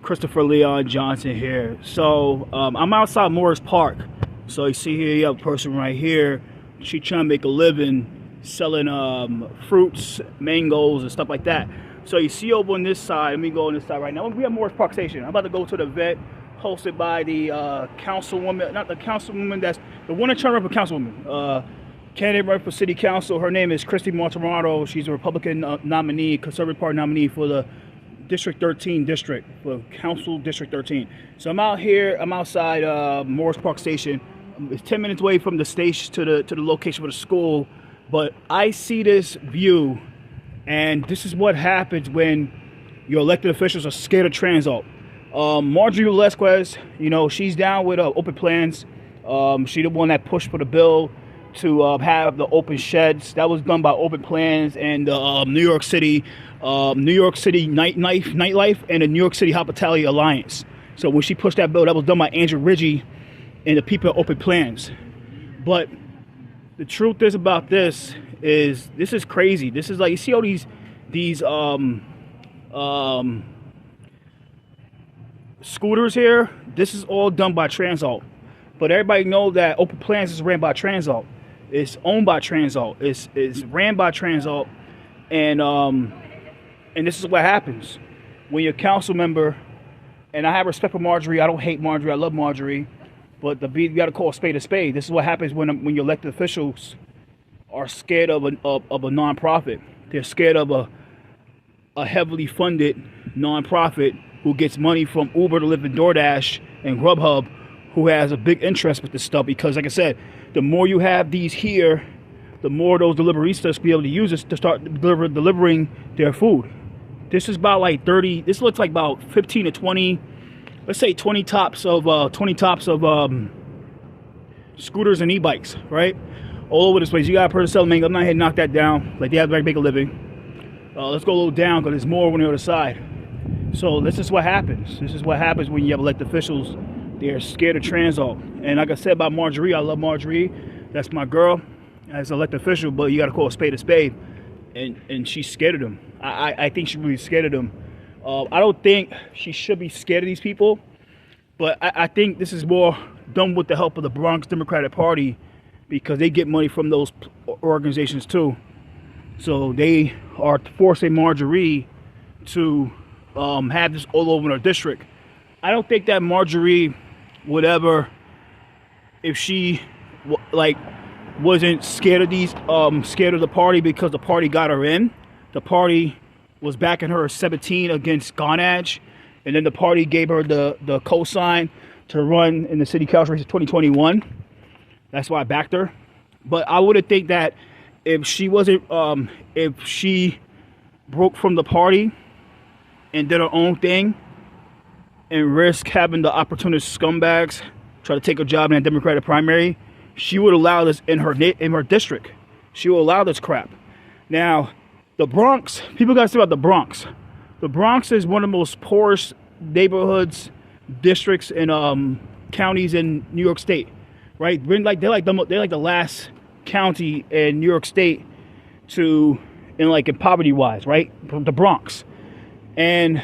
Christopher Leon Johnson here. So I'm outside Morris Park. So you see here, you have a person right here. She trying to make a living selling fruits, mangoes, and stuff like that. So you see over on this side. Let me go on this side right now. We have Morris Park Station. I'm about to go to the event hosted by the councilwoman, not the councilwoman, that's the one that's trying to run for councilwoman. Candidate running for city council. Her name is Christy Montemurro. She's a Republican nominee, Conservative Party nominee for the District 13 district, for Council District 13. So I'm out here. I'm outside Morris Park Station. It's 10 minutes away from the station to the location for the school. But I see this view, and this is what happens when your elected officials are scared of transit. Marjorie Velasquez, you know, she's down with open plans. She the one that pushed for the bill to have the open sheds. That was done by Open Plans and New York City Nightlife and the New York City Hospitality Alliance. So when she pushed that bill, that was done by Andrew Ridgie and the people at Open Plans. But the truth is about this is crazy. This is like, you see all these scooters here. This is all done by Transalt. But everybody knows that Open Plans is ran by Transalt. It's owned by Transalt. It's ran by Transalt, and this is what happens when you're a council member. And I have respect for Marjorie. I don't hate Marjorie. I love Marjorie, but you got to call a spade a spade. This is what happens when your elected officials are scared of a nonprofit. They're scared of a heavily funded nonprofit who gets money from Uber, Lyft, and DoorDash, and Grubhub, who has a big interest with this stuff. Because, like I said, the more you have these here, the more those deliveristas be able to use this to start delivering their food. This is about like 30. This looks like about 15 to 20. Let's say 20 tops of scooters and e-bikes, right? All over this place. You got a person selling mango. I'm not here to knock that down. Like, they have to make a living. Let's go a little down because there's more on the other side. So this is what happens. This is what happens when you have elected officials. They're scared of Transalt. And like I said about Marjorie, I love Marjorie. That's my girl as an elected official, but you got to call a spade a spade. And she's scared of them. I think she's really scared of them. I don't think she should be scared of these people, but I think this is more done with the help of the Bronx Democratic Party, because they get money from those organizations too. So they are forcing Marjorie to have this all over their district. I don't think that Marjorie would ever, if she wasn't scared of scared of the party, because the party got her in. The party was backing her at 17 against Gonadge, and then the party gave her the cosign to run in the city council race of 2021. That's why I backed her. But I wouldn't think that if she wasn't, if she broke from the party and did her own thing and risk having the opportunist scumbags try to take a job in a Democratic primary, she would allow this in her district. She will allow this crap. Now, the Bronx, people got to say about the Bronx. The Bronx is one of the most poorest neighborhoods, districts, and counties in New York State, right? They're like the last county in New York State in poverty wise, right? The Bronx. And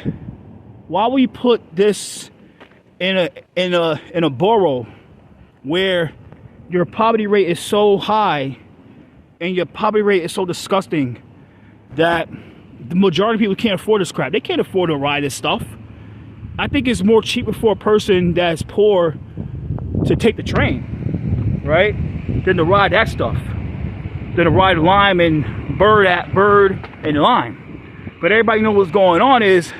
why would you put this in a borough where your poverty rate is so high and your poverty rate is so disgusting that the majority of people can't afford this crap? They can't afford to ride this stuff. I think it's more cheaper for a person that's poor to take the train, right, than to ride that stuff, than to ride Lime and Bird and Lime. But everybody knows what's going on is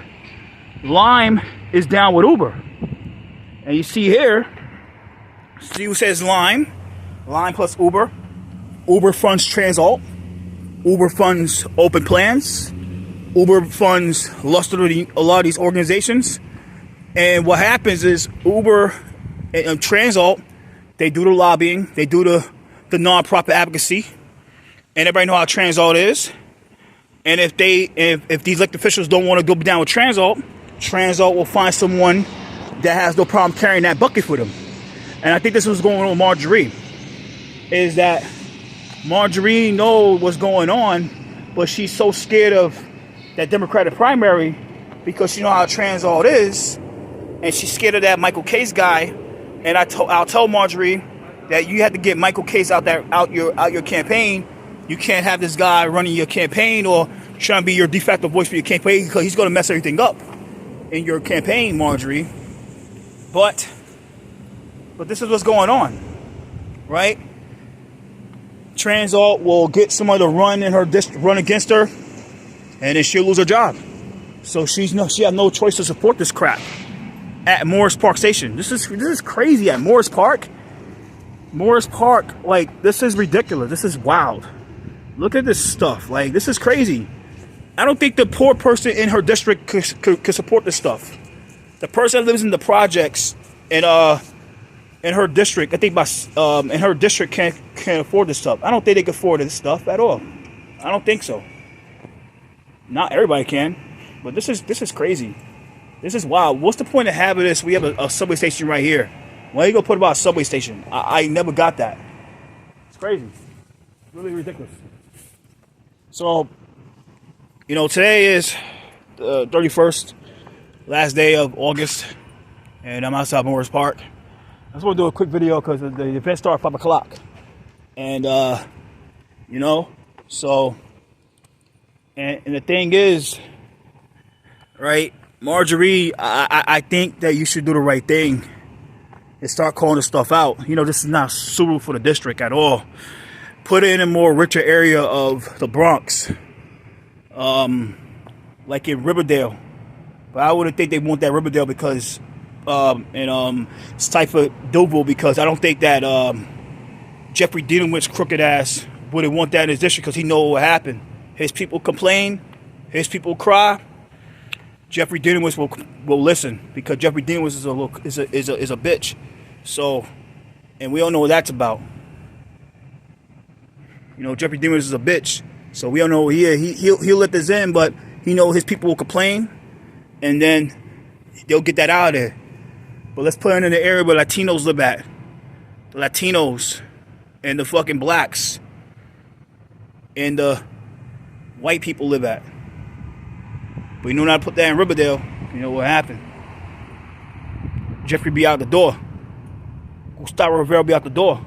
Lime is down with Uber. And you see here, see who says Lime plus Uber. Uber funds Transalt. Uber funds Open Plans. Uber funds a lot of these organizations. And what happens is Uber and Transalt, they do the lobbying, they do the nonprofit advocacy, and everybody know how Transalt is. And if these elected officials don't want to go down with Transalt will find someone that has no problem carrying that bucket for them. And I think this is what's going on with Marjorie, is that Marjorie knows what's going on, but she's so scared of that Democratic primary because she knows how Transalt is, and she's scared of that Michael Case guy. And I'll tell Marjorie that you have to get Michael Case out your campaign. You can't have this guy running your campaign or trying to be your de facto voice for your campaign, because he's going to mess everything up in your campaign, Marjorie. But this is what's going on, right? Transalt will get somebody to run against her, and then she'll lose her job. So she has no choice to support this crap at Morris Park Station. This is crazy at Morris Park. Morris Park, like, this is ridiculous. This is wild. Look at this stuff. Like, this is crazy. I don't think the poor person in her district could support this stuff. The person that lives in the projects in her district, I think in her district can't afford this stuff. I don't think they can afford this stuff at all. I don't think so. Not everybody can, but this is crazy. This is wild. What's the point of having this? We have a subway station right here. Why are you gonna put about a subway station? I never got that. It's crazy. It's really ridiculous. So, today is the 31st, last day of August, and I'm outside Morris Park. I just want to do a quick video because the event started at 5 o'clock. And, so, and the thing is, right, Marjorie, I think that you should do the right thing and start calling this stuff out. This is not suitable for the district at all. Put it in a more richer area of the Bronx, like in Riverdale. But I wouldn't think they want that Riverdale because, it's type of Doval, because I don't think that Jeffrey Dinowitz crooked ass wouldn't want that in his district, because he know what happened. His people complain, his people cry. Jeffrey Dinowitz will listen, because Jeffrey Dinowitz is a bitch. So, and we all know what that's about. Jeffrey Dinowitz is a bitch. So we don't know. He'll let this in, but he know his people will complain, and then they'll get that out of there. But let's put it in the area where Latinos live at. The Latinos and the fucking blacks and the white people live at. But you know not to put that in Riverdale. You know what happened? Jeffrey be out the door. Gustavo Rivera be out the door.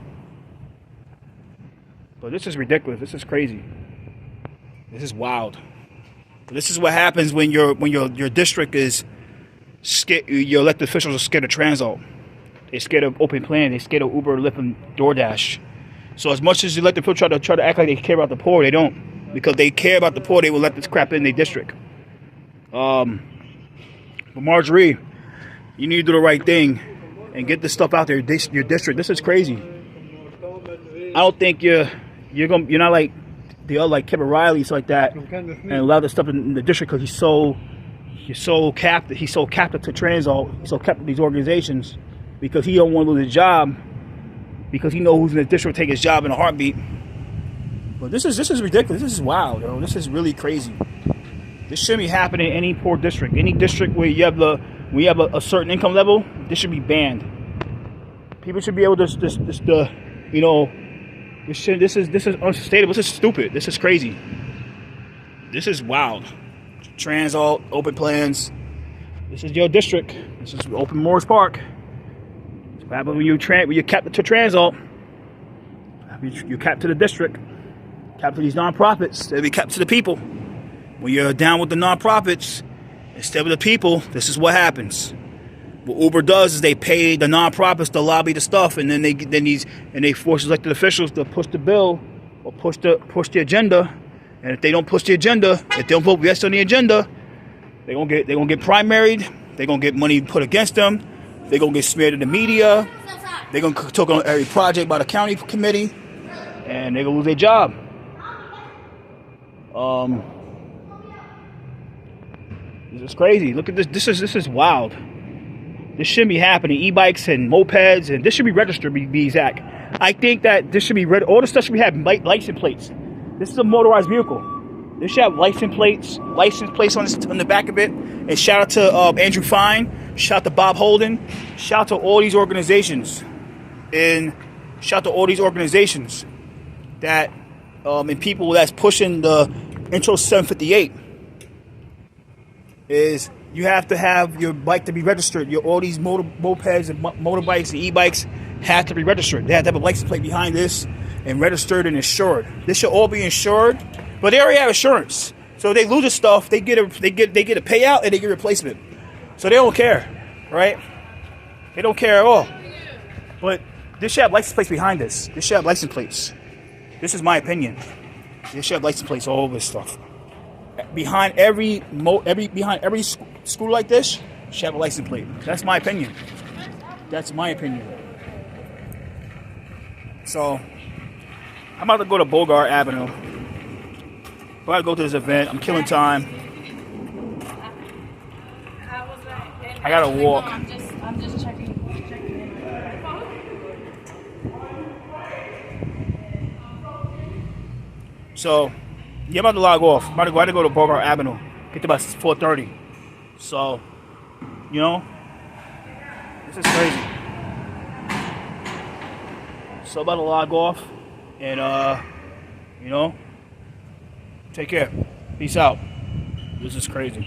But this is ridiculous. This is crazy. This is wild. But this is what happens when your district is scared. Your elected officials are scared of Transalt. They're scared of open plan. They're scared of Uber, Lyft, and DoorDash. So as much as the elected officials try to act like they care about the poor, they don't. Because they care about the poor, they will let this crap in their district. But Marjorie, you need to do the right thing and get this stuff out there. Your district. This is crazy. I don't think you're not like the other, like Kevin Riley, stuff like that, and allow this stuff in the district, because he's so captive. He's so captive to Transalt. He's so captive to these organizations, because he don't want to lose his job, because he knows who's in the district will take his job in a heartbeat. But this is ridiculous. This is wild, yo. This is really crazy. This shouldn't be happening in any poor district. Any district where you have a certain income level, this should be banned. People should be able to This is unsustainable. This is stupid. This is crazy. This is wild. Transalt, open plans. This is your district. This is open Morris Park. It's what happens when you cap to Transalt. You cap to the district. Cap to these nonprofits. They be capped to the people. When you're down with the nonprofits instead of the people, this is what happens. What Uber does is they pay the nonprofits to lobby the stuff, and then they force elected officials to push the bill or push the agenda. And if they don't push the agenda, if they don't vote yes on the agenda, they're gonna get primaried. They're gonna get money put against them. They're gonna get smeared in the media. They're gonna talk on every project by the county committee, and they're gonna lose their job. This is crazy. Look at this. This is wild. This shouldn't be happening. E-bikes and mopeds, and this should be registered, be exact. I think that this should be all the stuff should have license plates. This is a motorized vehicle. This should have license plates on the back of it. And shout out to Andrew Fine. Shout out to Bob Holden. Shout out to all these organizations. And shout out to all these organizations that and people that's pushing the Intro 758 is you have to have your bike to be registered. All these mopeds and motorbikes and e-bikes have to be registered. They have to have a license plate behind this and registered and insured. This should all be insured, but they already have insurance. So if they lose the stuff, they get a payout and they get a replacement. So they don't care, right? They don't care at all. But this should have license plates behind this. This should have license plates. This is my opinion. This should have license plates all over this stuff. Behind every scooter like this, should have a license plate. That's my opinion. That's my opinion. So I'm about to go to Bogart Avenue. I'm about to go to this event. I'm killing time. I gotta walk. I'm just checking in. So, yeah, I'm about to log off. I had to go to Bogart Avenue. Get to about 4:30. So, you know, this is crazy. So, I'm about to log off. And, you know, take care. Peace out. This is crazy.